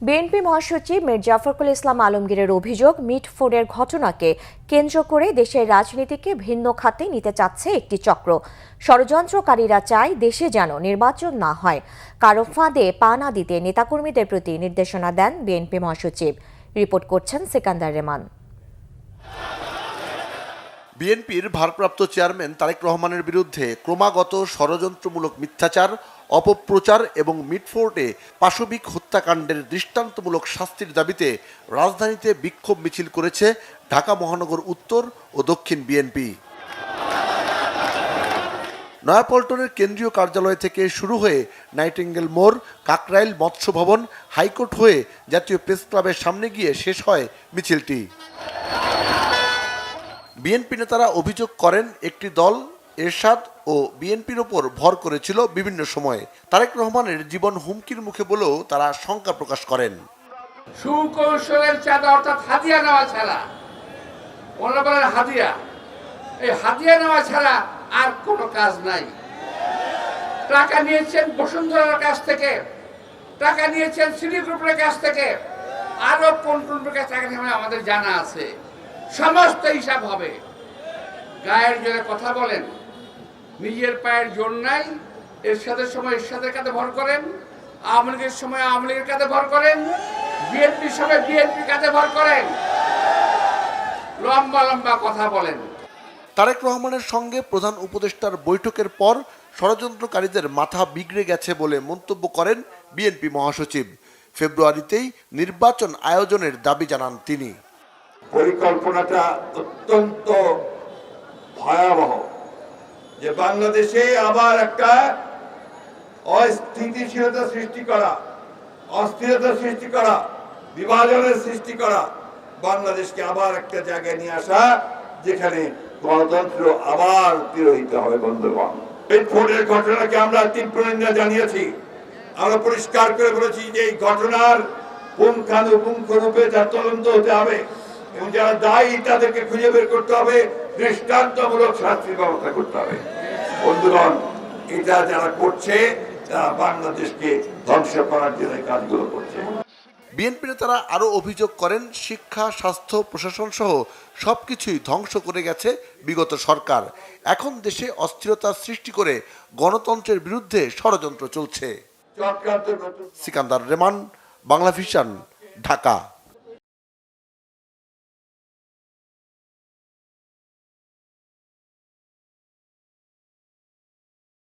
BNP মহাসচিব মীর জাফরুল ইসলাম আলমগীরের অভিযোগ, মিটফোর্ডের ঘটনাকে কেন্দ্র করে দেশের রাজনীতিকে ভিন্ন খাতে নিতে চাচ্ছে একটি চক্র। ষড়যন্ত্রকারীরা চায় দেশে যেন নির্বাচন না হয়। কারো ফাঁদে পা না দিতে নেতাকর্মীদের প্রতি নির্দেশনা দেন বিএনপি মহাসচিব। রিপোর্ট করছেন সিকান্দার রেমান। বিএনপির ভারপ্রাপ্ত চেয়ারম্যান তারেক রহমানের বিরুদ্ধে ক্রমাগত ষড়যন্ত্রমূলক মিথ্যাচার, অপপ্রচার এবং মিটফোর্ডে পাশবিক হত্যাকাণ্ডের দৃষ্টান্তমূলক শাস্তির দাবিতে রাজধানীতে বিক্ষোভ মিছিল করেছে ঢাকা মহানগর উত্তর ও দক্ষিণ বিএনপি। নয়াপল্টনের কেন্দ্রীয় কার্যালয় থেকে শুরু হয়ে নাইটিঙ্গেল মোড়, কাকরাইল মৎস্য ভবন, হাইকোর্ট হয়ে জাতীয় প্রেস ক্লাবের সামনে গিয়ে শেষ হয় মিছিলটি। বিএনপি নেতারা অভিযোগ করেন, একটি দল এরশাদ ও বিএনপির ওপর ভর করেছিল বিভিন্ন সময়ে। তারেক রহমানের জীবন হুমকির মুখে বলেও তারা শঙ্কা প্রকাশ করেন। সুকৌশলের চাঁদা অর্থাৎ হাদিয়া নেওয়া ছাড়া, ওনারা বলেন হাদিয়া, এই হাদিয়া নেওয়া ছাড়া আর কোনো কাজ নাই। টাকা নিয়েছেন বসুন্ধরার কাছ থেকে, টাকা নিয়েছেন সিটি গ্রুপের কাছ থেকে, আরো কোন কোন কাছ থেকে আমাদের জানা আছে। সমস্ত হিসাব হবে। গায়ের জোরে কথা বলেন, নিজের পায়ের জোর নাই। এরশাদের সময় এরশাদের কাঁধে ভর করেন, আওয়ামী লীগের সময় আওয়ামী লীগের কাঁধে ভর করেন, বিএনপির সময় বিএনপির কাঁধে ভর করেন, লম্বা লম্বা কথা বলেন। তারেক রহমানের সঙ্গে প্রধান উপদেষ্টার বৈঠকের পর ষড়যন্ত্রকারীদের মাথা বিগড়ে গেছে বলে মন্তব্য করেন বিএনপি মহাসচিব। ফেব্রুয়ারিতেই নির্বাচন আয়োজনের দাবি জানান তিনি। পরিকল্পনাটা অত্যন্ত ভয়াবহ, যে বাংলাদেশে আবার একটা অস্থিতিশীলতা সৃষ্টি করা, অস্থিরতা সৃষ্টি করা, বিভাজনের সৃষ্টি করা, বাংলাদেশকে আবার একটা জায়গায় নিয়ে আসা যেখানে গণতন্ত্র আবার তিরোহিত হবে। বন্ধুগণ, মিটফোর্ডের ঘটনাকে আমরা তীব্র নিন্দা জানিয়েছি। আমরা পরিষ্কার করে বলেছি যে এই ঘটনার পুঙ্খানুপুঙ্খ রূপে তার তদন্ত হতে হবে এবং যারা দায়ী তাদেরকে খুঁজে বের করতে হবে, দৃষ্টান্তমূলক শাস্তির ব্যবস্থা করতে হবে। বন্ধুগণ, এটা যারা করছে তারা বাংলাদেশকে ধ্বংস করার জন্য কাজগুলো করছে। বিএনপি নেতারা আরও অভিযোগ করেন, শিক্ষা, স্বাস্থ্য, প্রশাসন সহ সবকিছুই ধ্বংস করে গেছে বিগত সরকার। এখন দেশে অস্থিরতা সৃষ্টি করে গণতন্ত্রের বিরুদ্ধে ষড়যন্ত্র চলছে। সিকান্দার রেমান, বাংলা ভিশন, ঢাকা।